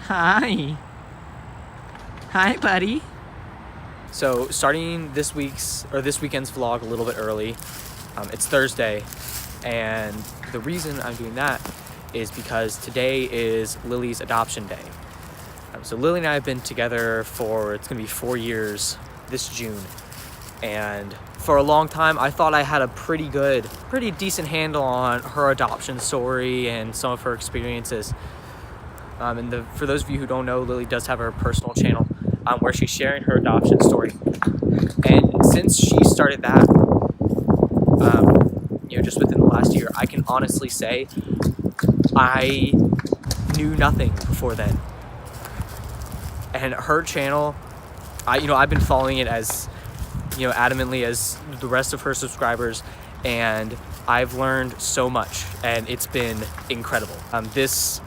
Hi. Hi, buddy. So starting this weekend's vlog a little bit early, it's Thursday, and the reason I'm doing that is because today is Lily's adoption day. So Lily and I have been together it's gonna be 4 years this June, and for a long time I thought I had a pretty decent handle on her adoption story and some of her experiences. For those of you who don't know, Lily does have her personal channel where she's sharing her adoption story. And since she started that, just within the last year, I can honestly say I knew nothing before then. And her channel, I've been following it as, adamantly as the rest of her subscribers, and I've learned so much, and it's been incredible. This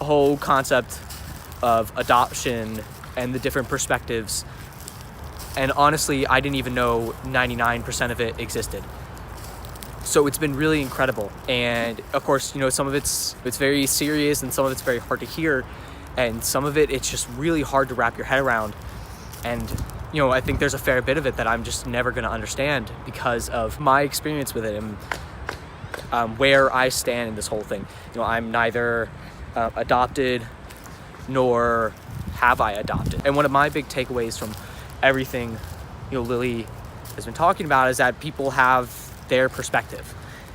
whole concept of adoption and the different perspectives, and honestly I didn't even know 99% of it existed, so it's been really incredible. And of course, some of it's very serious, and some of it's very hard to hear, and some of it's just really hard to wrap your head around. And I think there's a fair bit of it that I'm just never going to understand because of my experience with it and where I stand in this whole thing. I'm neither adopted nor have I adopted. And one of my big takeaways from everything Lily has been talking about is that people have their perspective.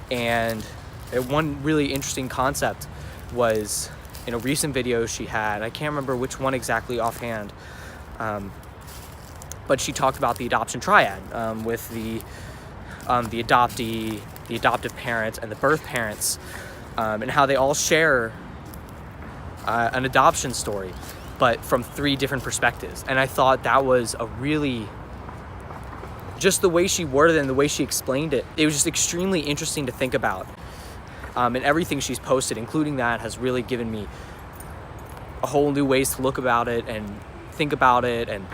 And one really interesting concept was in a recent video she had, I can't remember which one exactly offhand, but she talked about the adoption triad with the adoptee, the adoptive parents, and the birth parents, and how they all share an adoption story, but from 3 different perspectives. And I thought that was a really, just the way she worded it and the way she explained it, it was just extremely interesting to think about. And everything she's posted, including that, has really given me a whole new ways to look about it and think about it, and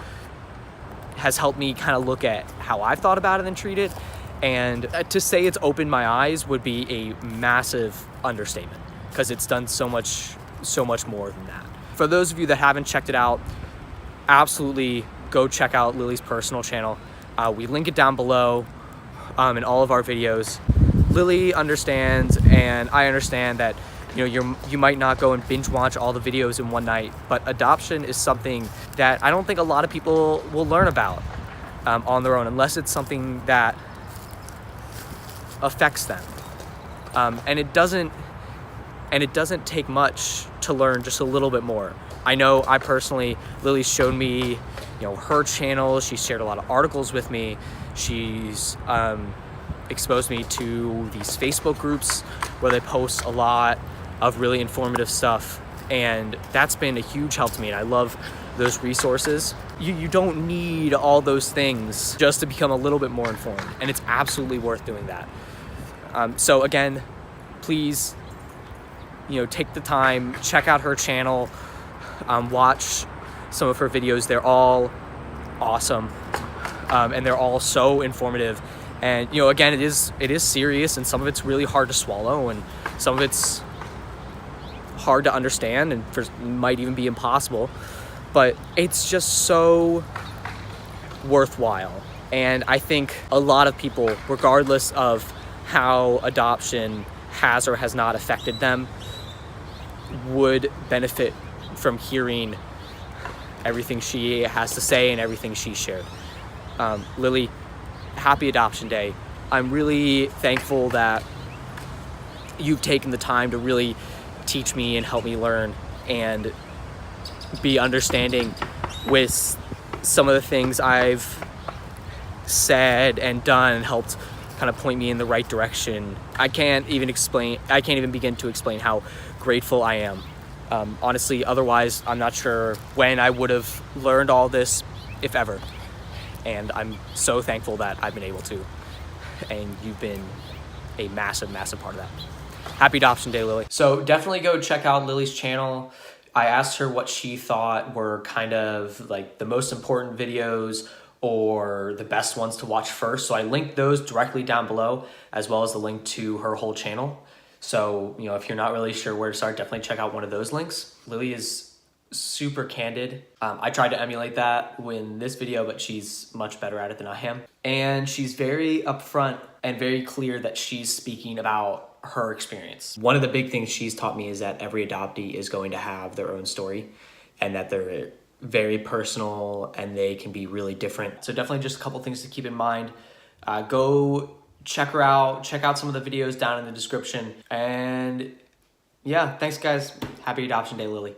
has helped me kind of look at how I've thought about it and treat it. And to say it's opened my eyes would be a massive understatement, because it's done so much more than that. For those of you that haven't checked it out, absolutely go check out Lily's personal channel. We link it down below in all of our videos. Lily understands, and I understand that you might not go and binge watch all the videos in one night, but adoption is something that I don't think a lot of people will learn about on their own, unless it's something that affects them. And it doesn't take much to learn just a little bit more. I know I personally, Lily's shown me, her channel. She's shared a lot of articles with me. She's exposed me to these Facebook groups where they post a lot of really informative stuff. And that's been a huge help to me. And I love those resources. You don't need all those things just to become a little bit more informed. And it's absolutely worth doing that. So again, please, take the time, check out her channel, watch some of her videos. They're all awesome, and they're all so informative. And again, it is serious, and some of it's really hard to swallow, and some of it's hard to understand, and might even be impossible. But it's just so worthwhile. And I think a lot of people, regardless of how adoption has or has not affected them, would benefit from hearing everything she has to say and everything she shared. Lily, happy Adoption Day. I'm really thankful that you've taken the time to really teach me and help me learn and be understanding with some of the things I've said and done, and helped kind of point me in the right direction. I can't even begin to explain how grateful I am. Honestly, otherwise, I'm not sure when I would have learned all this, if ever. And I'm so thankful that I've been able to. And you've been a massive, massive part of that. Happy Adoption Day, Lily. So definitely go check out Lily's channel. I asked her what she thought were kind of like the most important videos or the best ones to watch first. So I linked those directly down below, as well as the link to her whole channel. So, you know, if you're not really sure where to start, definitely check out one of those links. Lilly is super candid. I tried to emulate that in this video, but she's much better at it than I am. And she's very upfront and very clear that she's speaking about her experience. One of the big things she's taught me is that every adoptee is going to have their own story and that they're very personal and they can be really different. So definitely just a couple things to keep in mind. Go check her out, check out some of the videos down in the description. And yeah, thanks guys. Happy Adoption Day, Lilly.